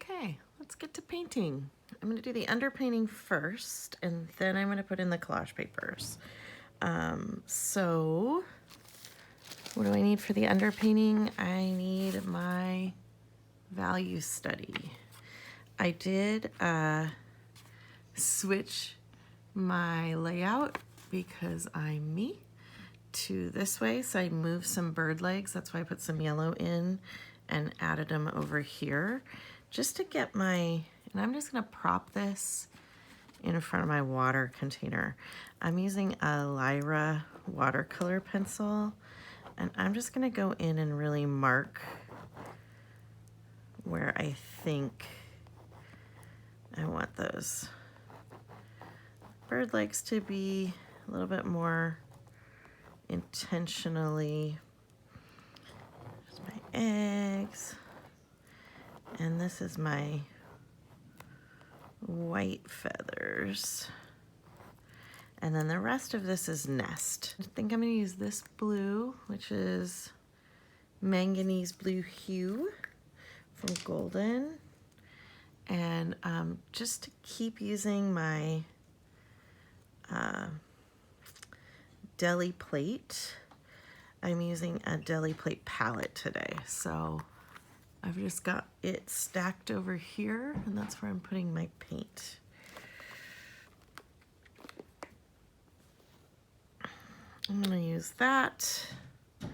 Okay, let's get to painting. I'm going to do the underpainting first, and then I'm going to put in the collage papers. So what do I need for the underpainting? I need my value study. I did switch my layout because I'm me to this way. So I moved some bird legs. That's why I put some yellow in and added them over here just to get my, and I'm just gonna prop this in front of my water container. I'm using a Lyra watercolor pencil, and I'm just gonna go in and really mark where I think I want those bird legs to be a little bit more intentionally. There's my eggs, and this is my white feathers. And then the rest of this is nest. I think I'm gonna use this blue, which is manganese blue hue from Golden. And just to keep using my deli plate, I'm using a deli plate palette today. So I've just got it stacked over here, and that's where I'm putting my paint. I'm gonna use that. I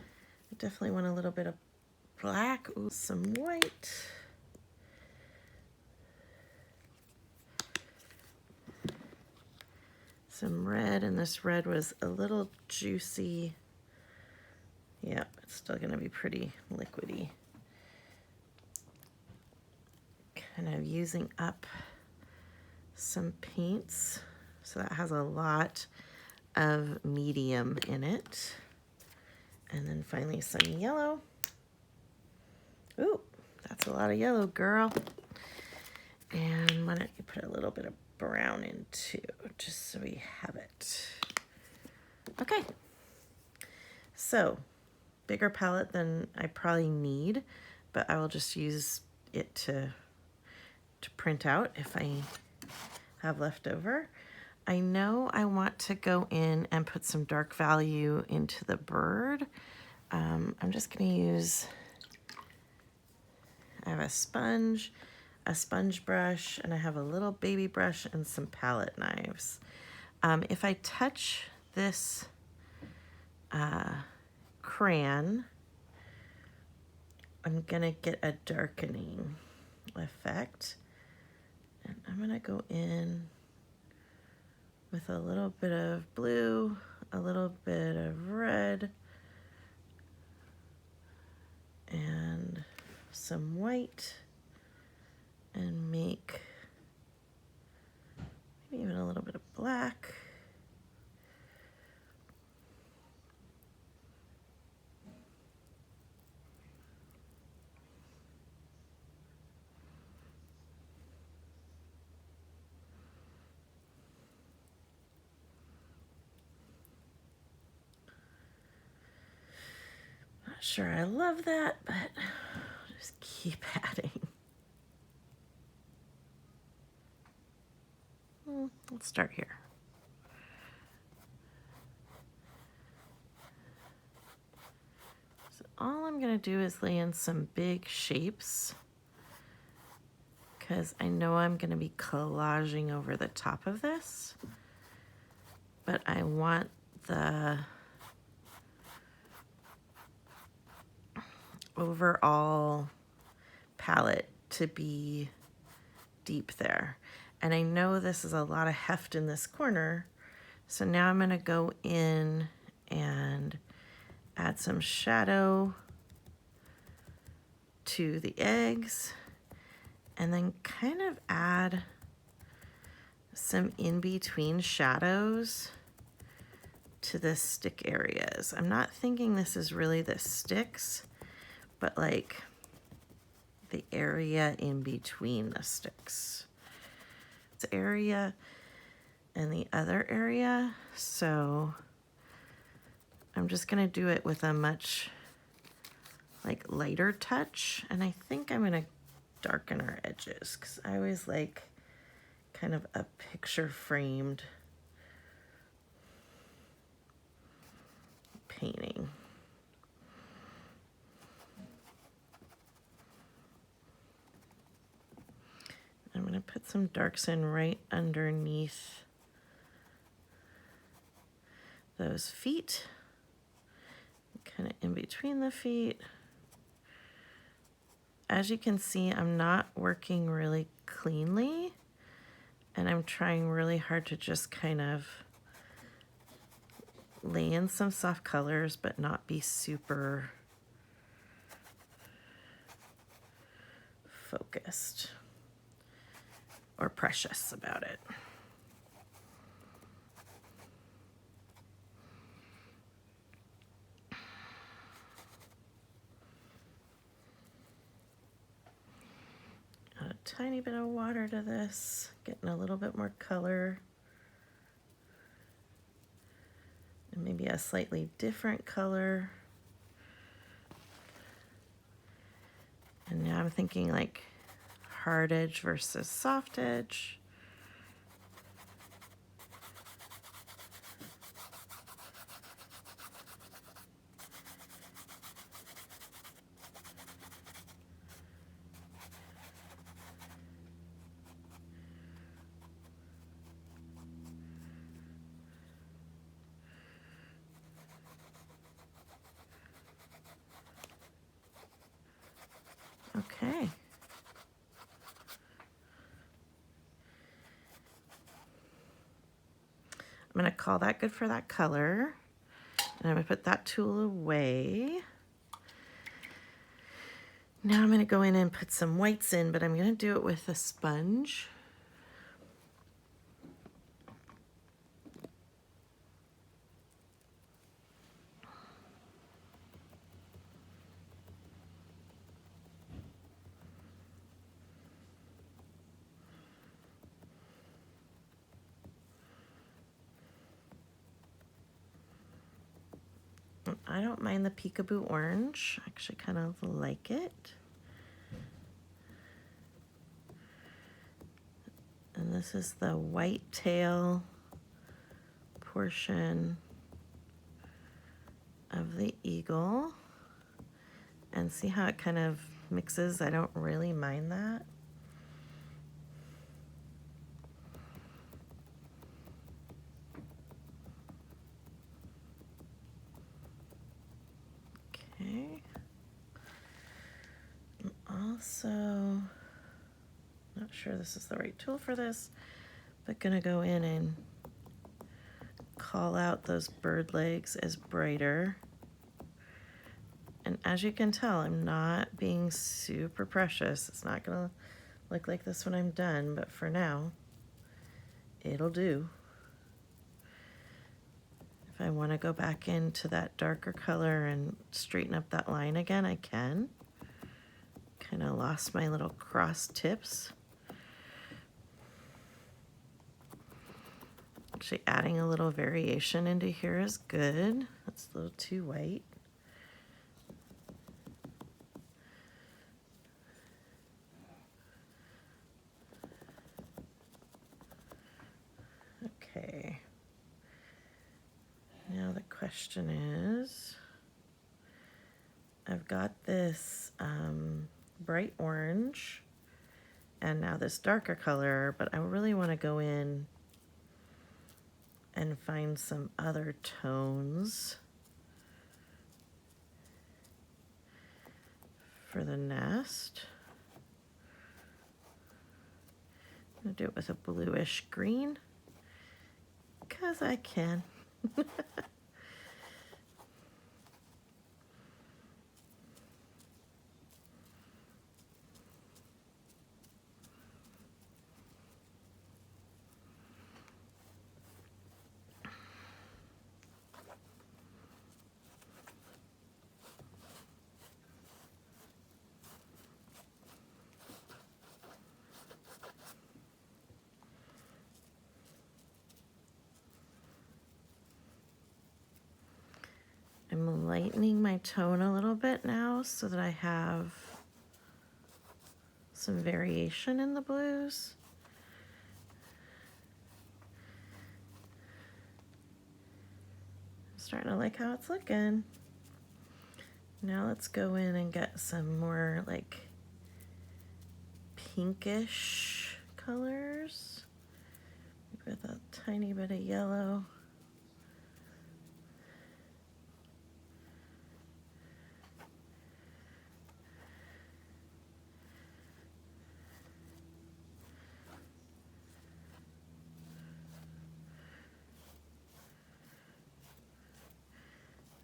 definitely want a little bit of black. Ooh, some white. Some red, and this red was a little juicy. Yeah, it's still gonna be pretty liquidy. Kind of using up some paints. So that has a lot of medium in it. And then finally some yellow. Ooh, that's a lot of yellow, girl. And why don't you put a little bit of brown in too, just so we have it. Okay, so bigger palette than I probably need, but I will just use it to print out if I have left over. I know I want to go in and put some dark value into the bird. I'm just gonna use, I have a sponge brush, and I have a little baby brush and some palette knives. If I touch this crayon, I'm gonna get a darkening effect. And I'm gonna go in with a little bit of blue, a little bit of red, and some white, and make maybe even a little bit of black. Not sure I love that, but I'll just keep adding. Let's start here. So all I'm gonna do is lay in some big shapes because I know I'm gonna be collaging over the top of this, but I want the overall palette to be deep there. And I know this is a lot of heft in this corner, so now I'm gonna go in and add some shadow to the eggs, and then kind of add some in-between shadows to the stick areas. I'm not thinking this is really the sticks, but like the area in between the sticks. This area and the other area. So I'm just gonna do it with a much like lighter touch, and I think I'm gonna darken our edges, because I always like kind of a picture framed painting. I'm going to put some darks in right underneath those feet, kind of in between the feet. As you can see, I'm not working really cleanly, and I'm trying really hard to just kind of lay in some soft colors, but not be super focused or precious about it. Add a tiny bit of water to this, getting a little bit more color. And maybe a slightly different color. And now I'm thinking like hard edge versus soft edge. Okay. I'm going to call that good for that color. And I'm going to put that tool away. Now I'm going to go in and put some whites in, but I'm going to do it with a sponge. I don't mind the peekaboo orange. I actually kind of like it. And this is the white tail portion of the eagle. And see how it kind of mixes? I don't really mind that. Okay. I'm also not sure this is the right tool for this, but gonna go in and call out those bird legs as brighter. And as you can tell, I'm not being super precious. It's not gonna look like this when I'm done, but for now, it'll do. If I want to go back into that darker color and straighten up that line again, I can. Kind of lost my little cross tips. Actually, adding a little variation into here is good. That's a little too white. Okay. Now the question is, I've got this bright orange and now this darker color, but I really want to go in and find some other tones for the nest. I'm going to do it with a bluish green because I can. I'm lightening my tone a little bit now so that I have some variation in the blues. I'm starting to like how it's looking. Now let's go in and get some more like pinkish colors with a tiny bit of yellow.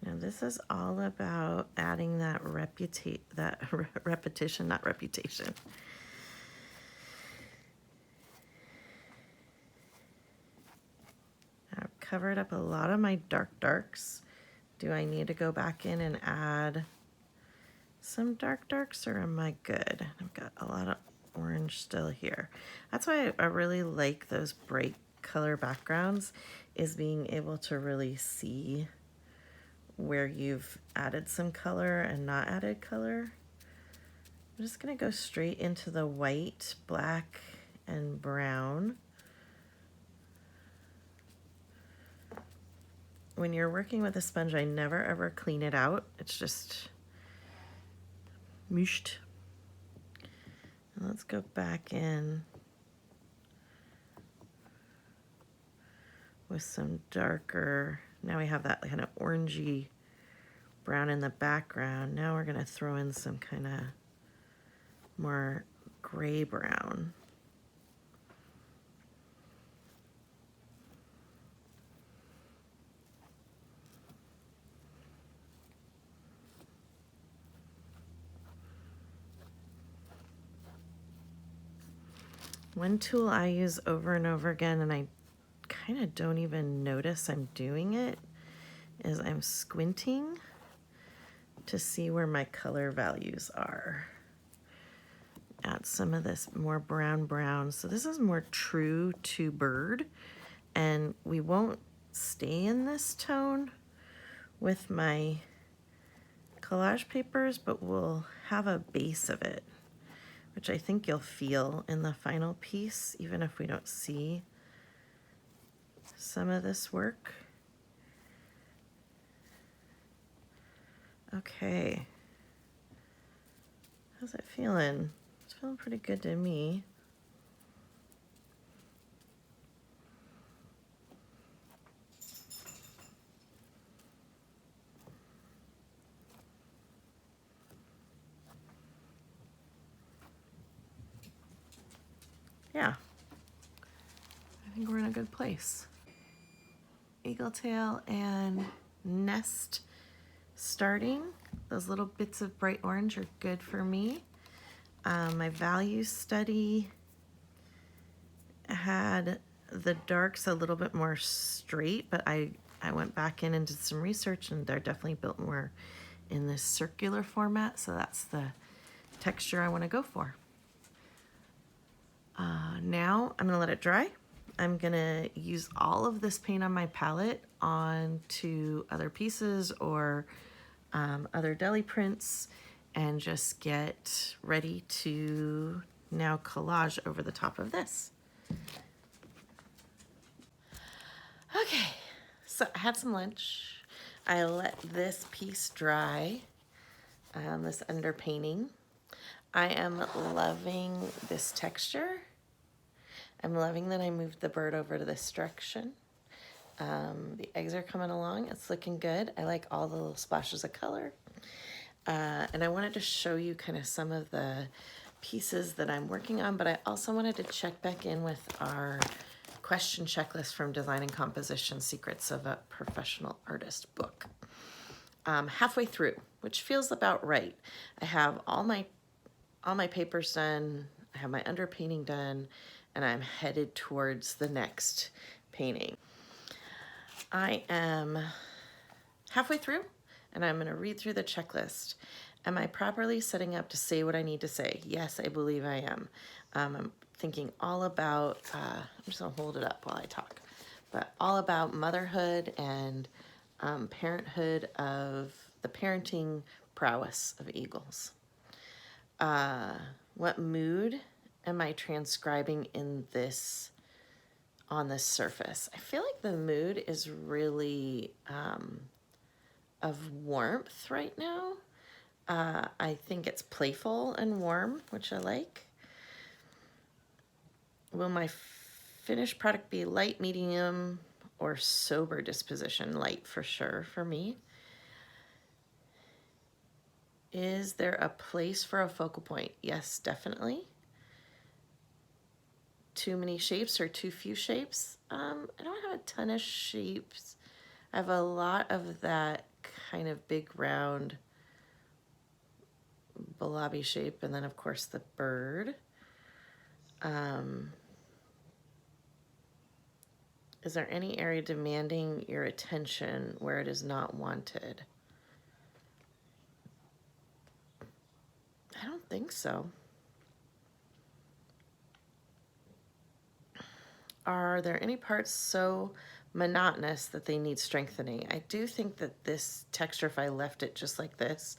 Now this is all about adding that repetition, not reputation. I've covered up a lot of my darks. Do I need to go back in and add some darks, or am I good? I've got a lot of orange still here. That's why I really like those bright color backgrounds, is being able to really see where you've added some color and not added color. I'm just gonna go straight into the white, black, and brown. When you're working with a sponge, I never ever clean it out. It's just mushed. And let's go back in with some darker. Now we have that kind of orangey brown in the background. Now we're gonna throw in some kind of more gray brown. One tool I use over and over again, and I kind of don't even notice I'm doing it, is I'm squinting to see where my color values are. Add some of this more brown. So this is more true to bird, and we won't stay in this tone with my collage papers, but we'll have a base of it, which I think you'll feel in the final piece, even if we don't see some of this work. Okay. How's it feeling? It's feeling pretty good to me. Yeah. I think we're in a good place. Eagle tail and nest starting. Those little bits of bright orange are good for me. My value study had the darks a little bit more straight, but I went back in and did some research, and they're definitely built more in this circular format, so that's the texture I want to go for. Now I'm gonna let it dry. I'm gonna use all of this paint on my palette onto other pieces or other deli prints, and just get ready to now collage over the top of this. Okay, so I had some lunch. I let this piece dry, this underpainting. I am loving this texture. I'm loving that I moved the bird over to this direction. The eggs are coming along. It's looking good. I like all the little splashes of color. And I wanted to show you kind of some of the pieces that I'm working on, but I also wanted to check back in with our question checklist from Design and Composition Secrets of a Professional Artist book. Halfway through, which feels about right. I have all my papers done. I have my underpainting done, and I'm headed towards the next painting. I am halfway through, and I'm gonna read through the checklist. Am I properly setting up to say what I need to say? Yes, I believe I am. I'm thinking all about, I'm just gonna hold it up while I talk, but all about motherhood and parenthood, of the parenting prowess of eagles. What mood am I transcribing in this, on this surface? I feel like the mood is really of warmth right now. I think it's playful and warm, which I like. Will my finished product be light, medium, or sober disposition? Light for sure for me. Is there a place for a focal point? Yes, definitely. Too many shapes or too few shapes? I don't have a ton of shapes. I have a lot of that kind of big round balabi shape, and then of course the bird. Is there any area demanding your attention where it is not wanted? I don't think so. Are there any parts so monotonous that they need strengthening? I do think that this texture, if I left it just like this,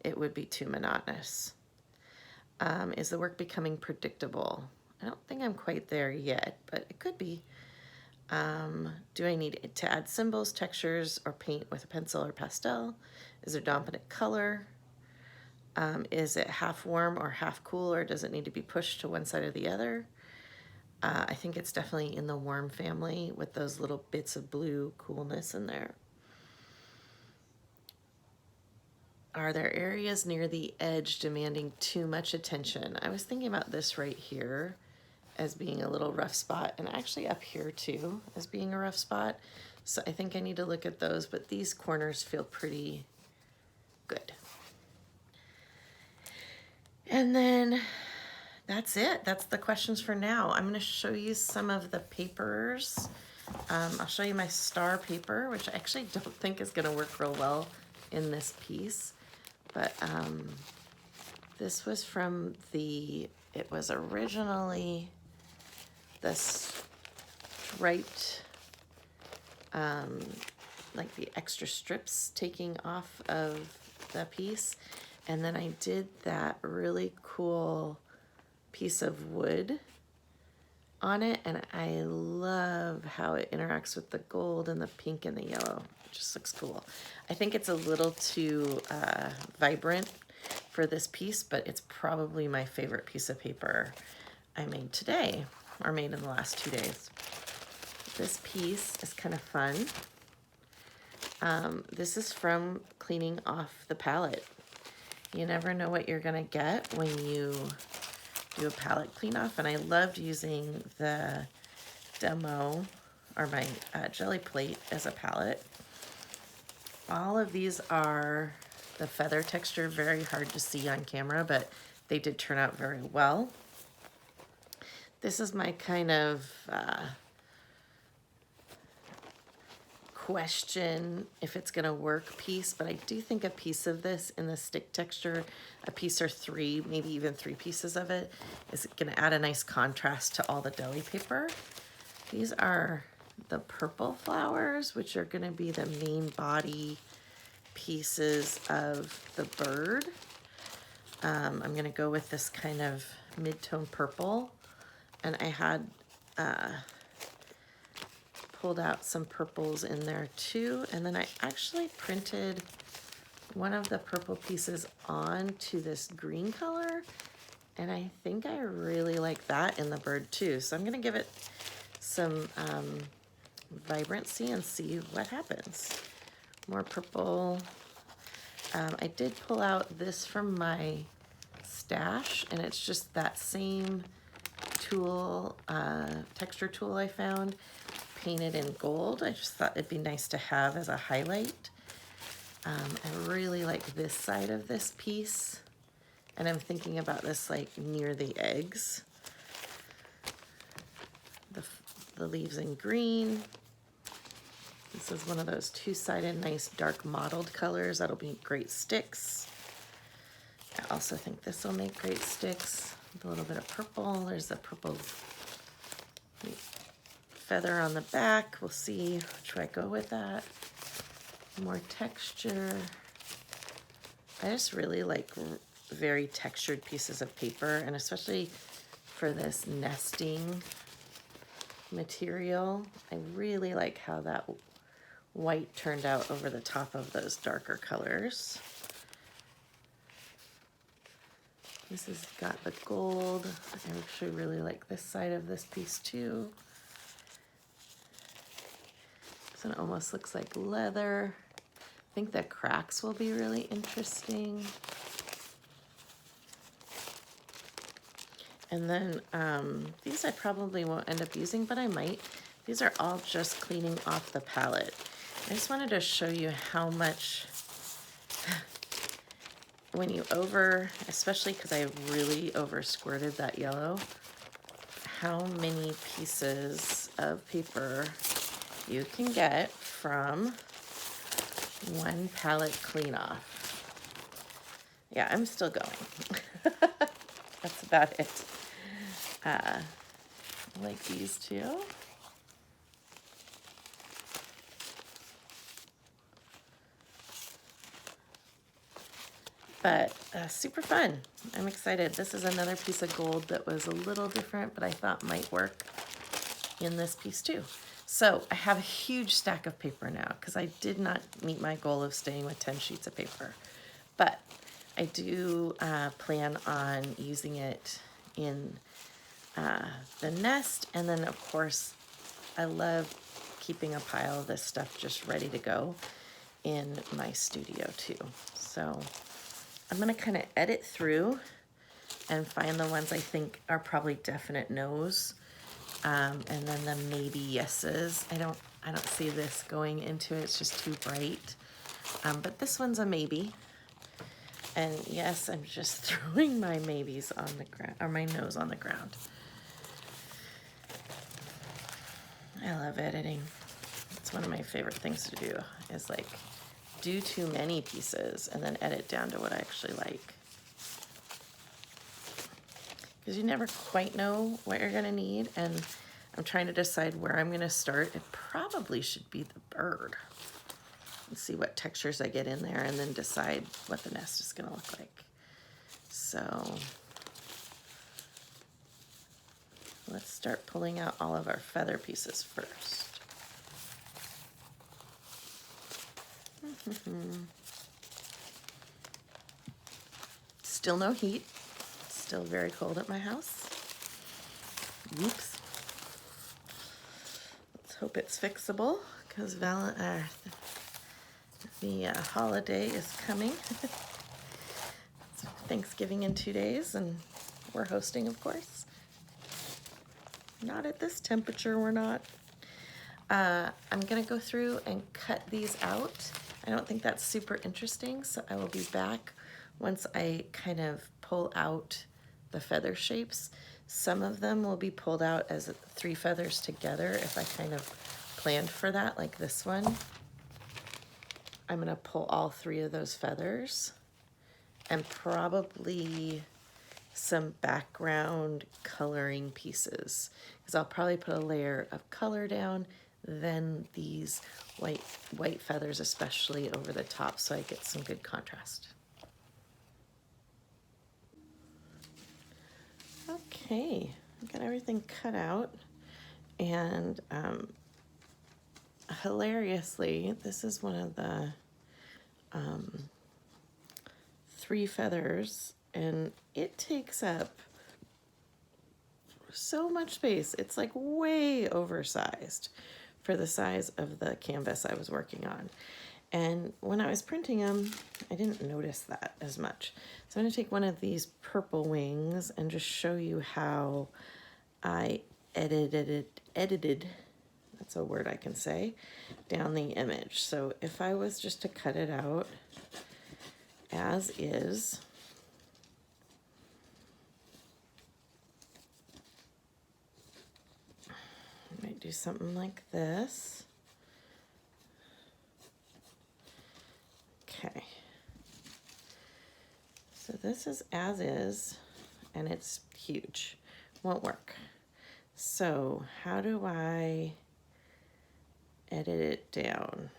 it would be too monotonous. Is the work becoming predictable? I don't think I'm quite there yet, but it could be. Do I need to add symbols, textures, or paint with a pencil or pastel? Is there dominant color? Is it half warm or half cool, or does it need to be pushed to one side or the other? I think it's definitely in the warm family with those little bits of blue coolness in there. Are there areas near the edge demanding too much attention? I was thinking about this right here as being a little rough spot, and actually up here too as being a rough spot. So I think I need to look at those, but these corners feel pretty good. And then that's it. That's the questions for now. I'm going to show you some of the papers. I'll show you my star paper, which I actually don't think is going to work real well in this piece. But this was from the, it was originally the striped, like the extra strips taking off of the piece. And then I did that really cool piece of wood on it, and I love how it interacts with the gold and the pink and the yellow. It just looks cool. I think it's a little too vibrant for this piece, but it's probably my favorite piece of paper I made today, or made in the last 2 days. This piece is kind of fun. This is from cleaning off the palette. You never know what you're gonna get when you do a palette clean off, and I loved using the demo or my jelly plate as a palette. All of these are the feather texture, very hard to see on camera, but they did turn out very well. This is my kind of question if it's gonna work piece, but I do think a piece of this in the stick texture, a piece or three, maybe even 3 pieces of it, is gonna add a nice contrast to all the deli paper. These are the purple flowers, which are gonna be the main body pieces of the bird. I'm gonna go with this kind of mid-tone purple, and I had pulled out some purples in there too, and then I actually printed one of the purple pieces onto this green color, and I think I really like that in the bird too. So I'm gonna give it some vibrancy and see what happens. More purple. I did pull out this from my stash, and it's just that same tool, texture tool I found, painted in gold. I just thought it'd be nice to have as a highlight. I really like this side of this piece, and I'm thinking about this like near the eggs. The leaves in green. This is one of those 2-sided nice dark mottled colors that'll be great sticks. I also think this will make great sticks with a little bit of purple. There's the purple feather on the back. We'll see which way I go with that. More texture. I just really like very textured pieces of paper, and especially for this nesting material, I really like how that white turned out over the top of those darker colors. This has got the gold. I actually really like this side of this piece too. So it almost looks like leather. I think the cracks will be really interesting. And then these I probably won't end up using, but I might. These are all just cleaning off the palette. I just wanted to show you how much, when you especially because I really over squirted that yellow, how many pieces of paper you can get from one palette clean off. Yeah, I'm still going. That's about it. I like these two. But super fun. I'm excited. This is another piece of gold that was a little different, but I thought might work in this piece too. So I have a huge stack of paper now because I did not meet my goal of staying with 10 sheets of paper. But I do plan on using it in the nest, and then of course I love keeping a pile of this stuff just ready to go in my studio too. So I'm gonna kind of edit through and find the ones I think are probably definite no's, and then the maybe yeses. I don't see this going into it. It's just too bright, but this one's a maybe. And yes, I'm just throwing my maybes on the ground, or my no's on the ground. I love editing. It's one of my favorite things to do, is like do too many pieces and then edit down to what I actually like. Because you never quite know what you're gonna need, and I'm trying to decide where I'm gonna start. It probably should be the bird. And see what textures I get in there, and then decide what the nest is gonna look like. So let's start pulling out all of our feather pieces first. Still no heat. Still very cold at my house. Whoops. Let's hope it's fixable, because the holiday is coming. It's Thanksgiving in 2 days, and we're hosting, of course. Not at this temperature, we're not. I'm gonna go through and cut these out. I don't think that's super interesting, so I will be back once I kind of pull out the feather shapes. Some of them will be pulled out as 3 feathers together if I kind of planned for that, like this one. I'm gonna pull all 3 of those feathers, and probably some background coloring pieces, because I'll probably put a layer of color down, then these white feathers especially over the top, so I get some good contrast. Okay, I've got everything cut out, and hilariously, this is one of the 3 feathers, and it takes up so much space. It's like way oversized for the size of the canvas I was working on. And when I was printing them, I didn't notice that as much. So I'm gonna take one of these purple wings and just show you how I edited, that's a word I can say, down the image. So if I was just to cut it out as is, I might do something like this. Okay. So this is as is, and it's huge. Won't work. So how do I edit it down?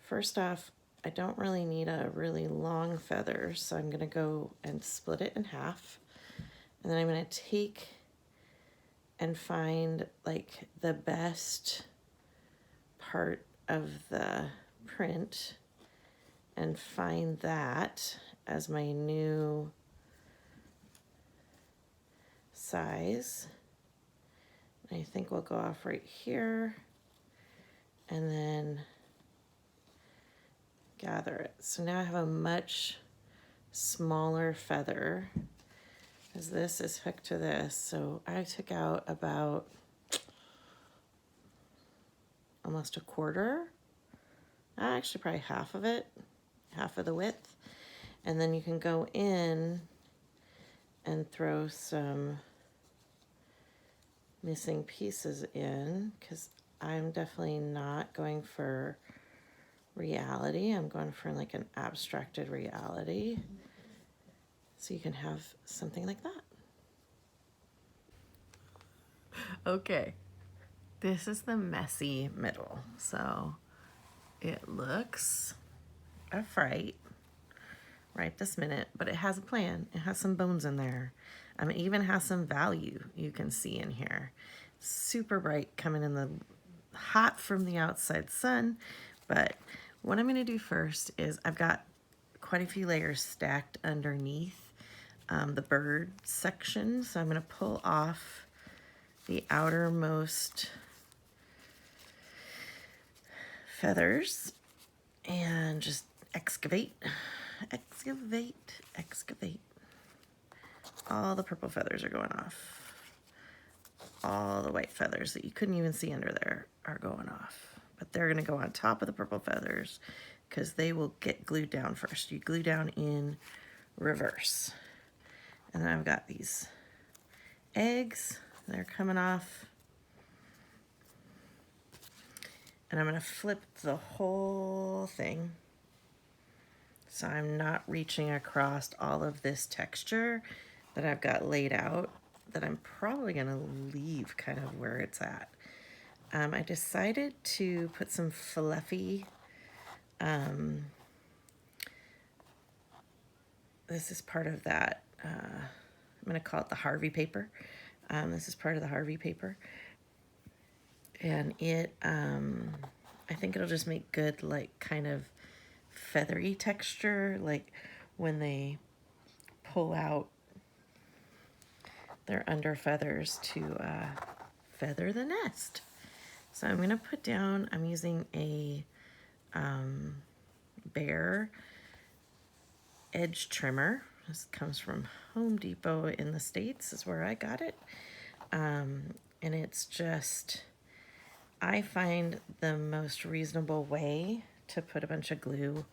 First off, I don't really need a really long feather, so I'm gonna go and split it in half. And then I'm gonna take and find like the best part of the print and find that as my new size. I think we'll go off right here and then gather it. So now I have a much smaller feather because this is hooked to this. So I took out about almost a quarter, actually probably half of it, half of the width. And then you can go in and throw some missing pieces in because I'm definitely not going for reality. I'm going for like an abstracted reality. So you can have something like that. Okay, this is the messy middle. So it looks a fright right this minute, but it has a plan. It has some bones in there. It even has some value you can see in here. Super bright, coming in the hot from the outside sun. But what I'm going to do first is I've got quite a few layers stacked underneath the bird section. So I'm going to pull off the outermost feathers and just excavate. All the purple feathers are going off. All the white feathers that you couldn't even see under there are going off. But they're going to go on top of the purple feathers because they will get glued down first. You glue down in reverse. And then I've got these eggs. They're coming off. And I'm going to flip the whole thing. So I'm not reaching across all of this texture that I've got laid out that I'm probably going to leave kind of where it's at. I decided to put some fluffy, this is part of that, I'm going to call it the Harvey paper. This is part of the Harvey paper. And it, I think it'll just make good, like, kind of feathery texture, like when they pull out their under feathers to feather the nest. So I'm going to put down, I'm using a Bear edge trimmer. This comes from Home Depot in the States is where I got it. And it's just, I find the most reasonable way to put a bunch of glue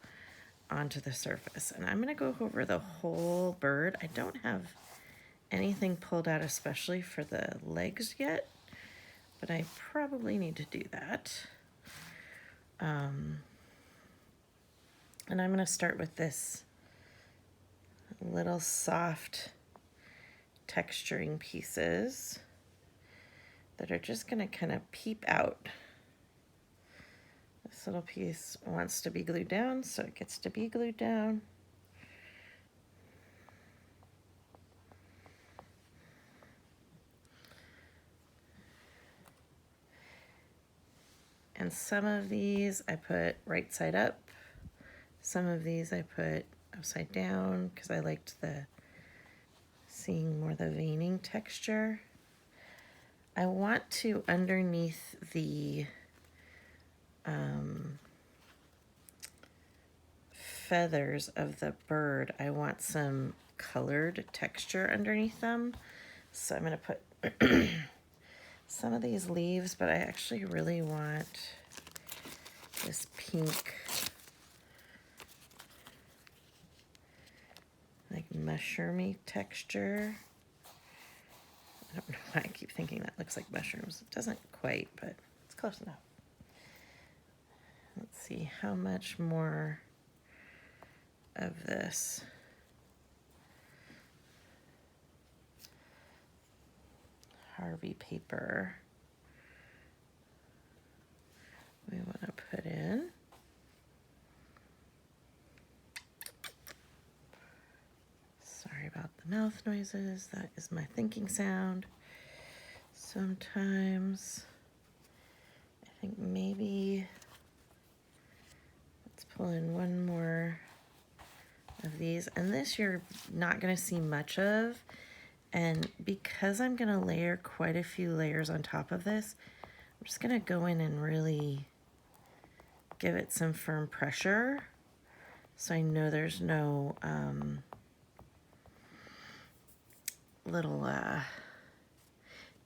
onto the surface. And I'm going to go over the whole bird. I don't have anything pulled out especially for the legs yet, but I probably need to do that. And I'm going to start with this little soft texturing pieces that are just going to kind of peep out. This little piece wants to be glued down, so it gets to be glued down. And some of these I put right side up. Some of these I put upside down because I liked the seeing more the veining texture. I want to, underneath the feathers of the bird, I want some colored texture underneath them. So I'm going to put some of these leaves, but I actually really want this pink, like mushroomy texture. I don't know why I keep thinking that looks like mushrooms. It doesn't quite, but it's close enough. Let's see how much more of this. Harvey paper we want to put in. mouth noises. That is my thinking sound. Sometimes I think maybe let's pull in one more of these. And this you're not going to see much of. And because I'm going to layer quite a few layers on top of this, I'm just going to go in and really give it some firm pressure so I know there's no little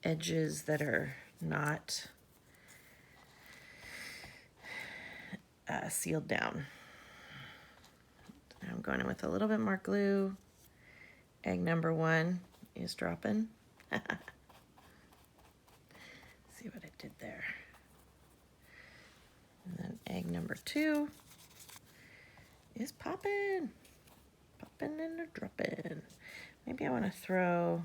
edges that are not sealed down. I'm going in with a little bit more glue. Egg number 1 is dropping. See what I did there. And then egg number 2 is popping. Popping and a dropping. Maybe I want to throw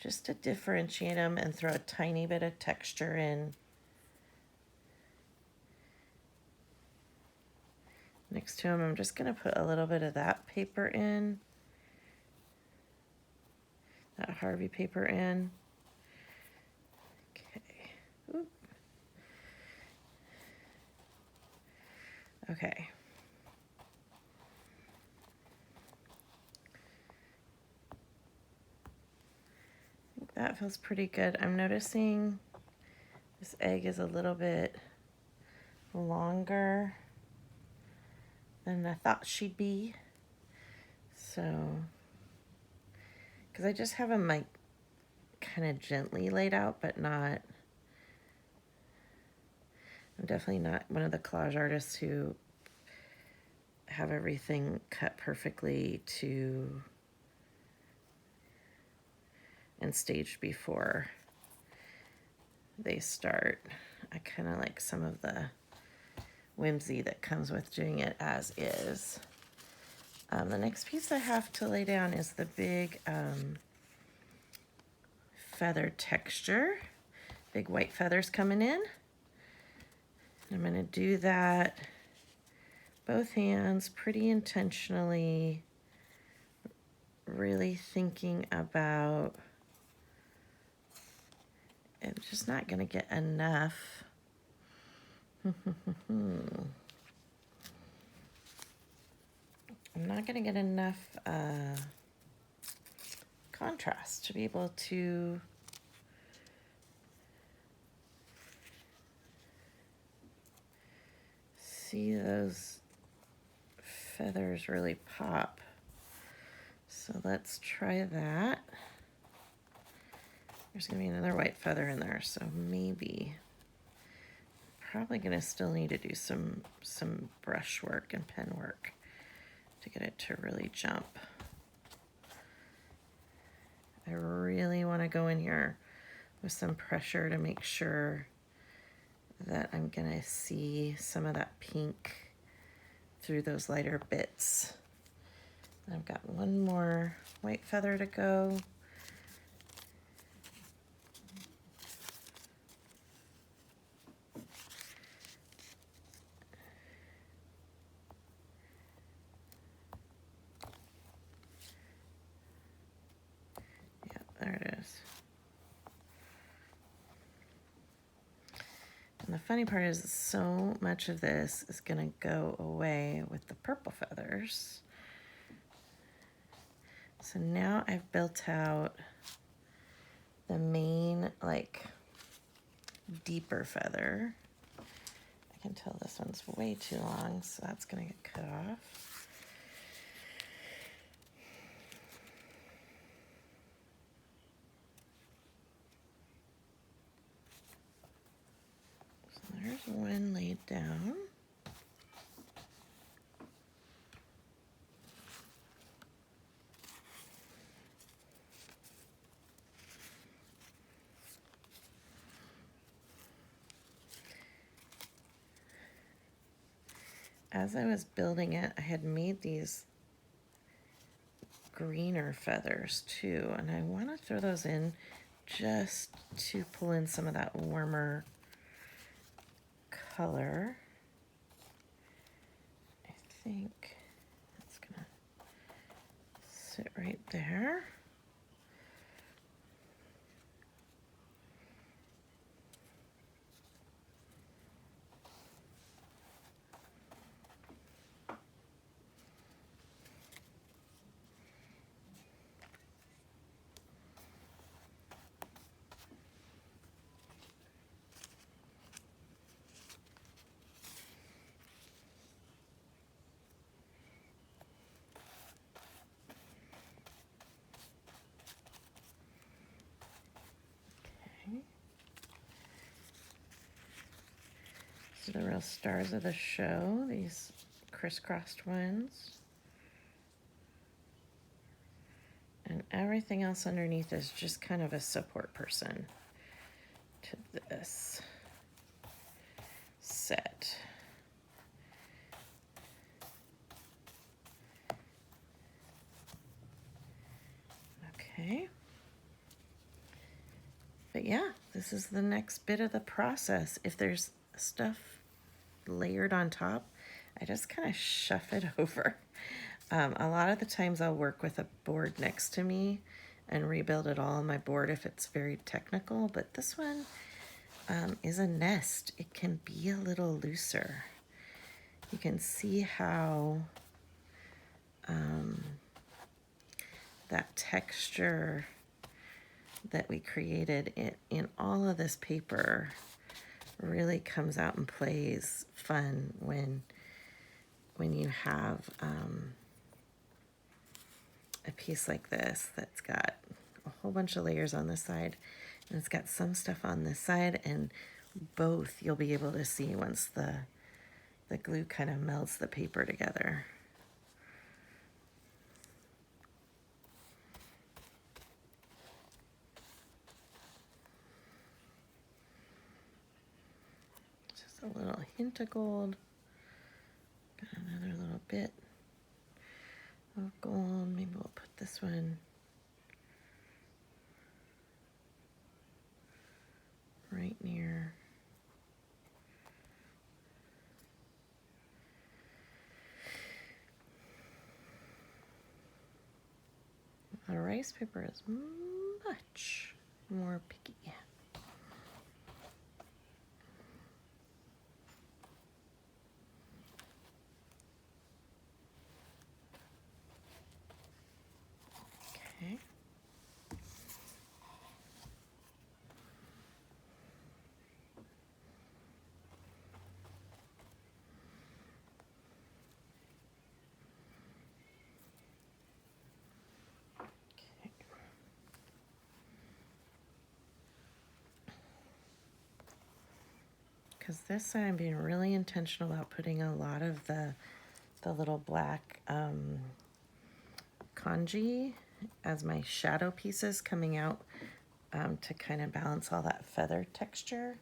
just to differentiate them and throw a tiny bit of texture in. Next to them, I'm just going to put a little bit of that paper in, that Harvey paper in. Okay. Oop. Okay. I think that feels pretty good. I'm noticing this egg is a little bit longer than I thought she'd be. So, because I just have them like kind of gently laid out, but not, I'm definitely not one of the collage artists who have everything cut perfectly to and staged before they start. I kind of like some of the whimsy that comes with doing it as is. The next piece I have to lay down is the big feather texture. Big white feathers coming in. I'm going to do that both hands pretty intentionally, really thinking about I'm just not going to get enough. I'm not going to get enough contrast to be able to see those feathers really pop. So let's try that. There's going to be another white feather in there, so maybe probably going to still need to do some brush work and pen work to get it to really jump. I really want to go in here with some pressure to make sure that I'm going to see some of that pink through those lighter bits. I've got one more white feather to go. There it is. And the funny part is so much of this is going to go away with the purple feathers. So now I've built out the main, like, deeper feather. I can tell this one's way too long, so that's going to get cut off. There's one laid down. As I was building it, I had made these greener feathers too, and I want to throw those in just to pull in some of that warmer color. I think that's gonna sit right there. So the real stars of the show, these crisscrossed ones. And everything else underneath is just kind of a support person to this set. Okay. But yeah, this is the next bit of the process. If there's stuff layered on top, I just kind of shove it over. A lot of the times I'll work with a board next to me and rebuild it all on my board if it's very technical, but this one is a nest. It can be a little looser. You can see how that texture that we created in all of this paper really comes out and plays fun when you have a piece like this that's got a whole bunch of layers on this side and it's got some stuff on this side, and both you'll be able to see once the glue kind of melts the paper together. Just a little hint of gold. Got another little bit of gold. Maybe we'll put this one right near. The rice paper is much more picky. Okay. Because this side I'm being really intentional about putting a lot of the little black kanji as my shadow pieces coming out to kind of balance all that feather texture.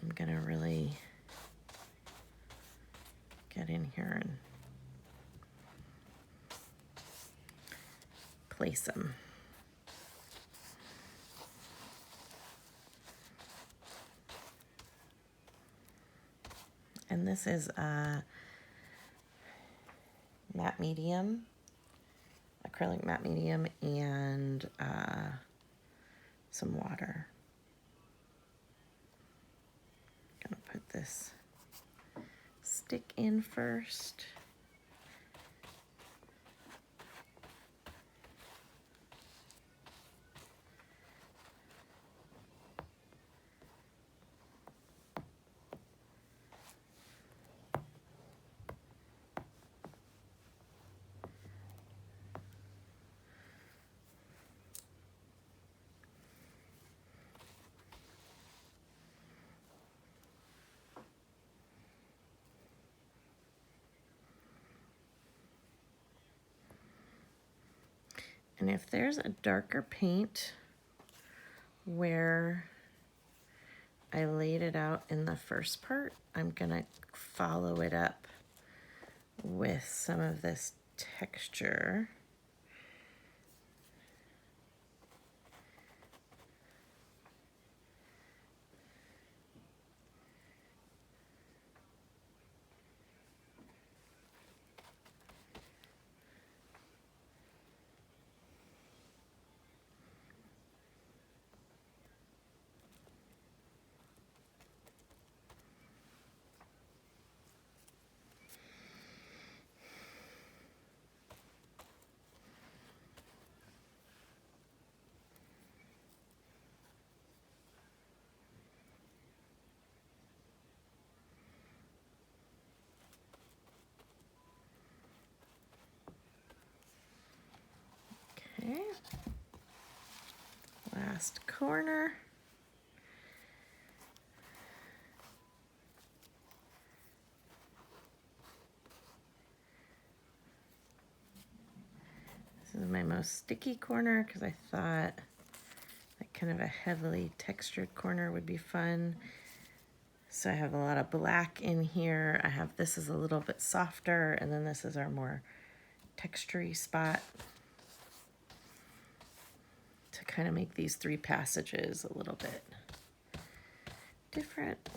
I'm gonna really get in here and place them. And this is matte medium, acrylic matte medium, and some water. Gonna put this stick in first. And if there's a darker paint where I laid it out in the first part, I'm gonna follow it up with some of this texture. Okay. Last corner. This is my most sticky corner because I thought like kind of a heavily textured corner would be fun. So I have a lot of black in here. I have, this is a little bit softer, and then this is our more textury spot to kind of make these three passages a little bit different.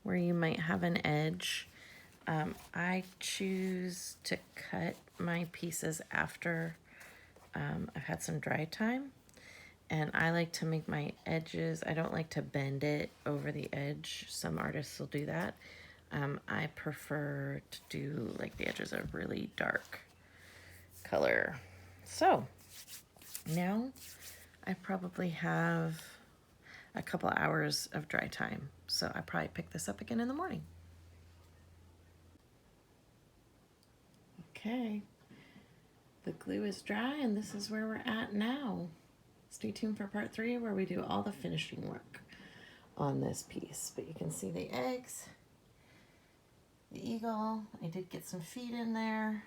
Where you might have an edge. I choose to cut my pieces after I've had some dry time, and I like to make my edges, I don't like to bend it over the edge. Some artists will do that. I prefer to do like the edges are really dark color. So now I probably have a couple hours of dry time, so I probably pick this up again in the morning. Okay, the glue is dry, and this is where we're at now. Stay tuned for part 3 where we do all the finishing work on this piece. But you can see the eggs, the eagle, I did get some feet in there,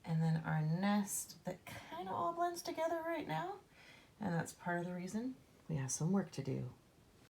and then our nest that kind of all blends together right now, and that's part of the reason we have some work to do.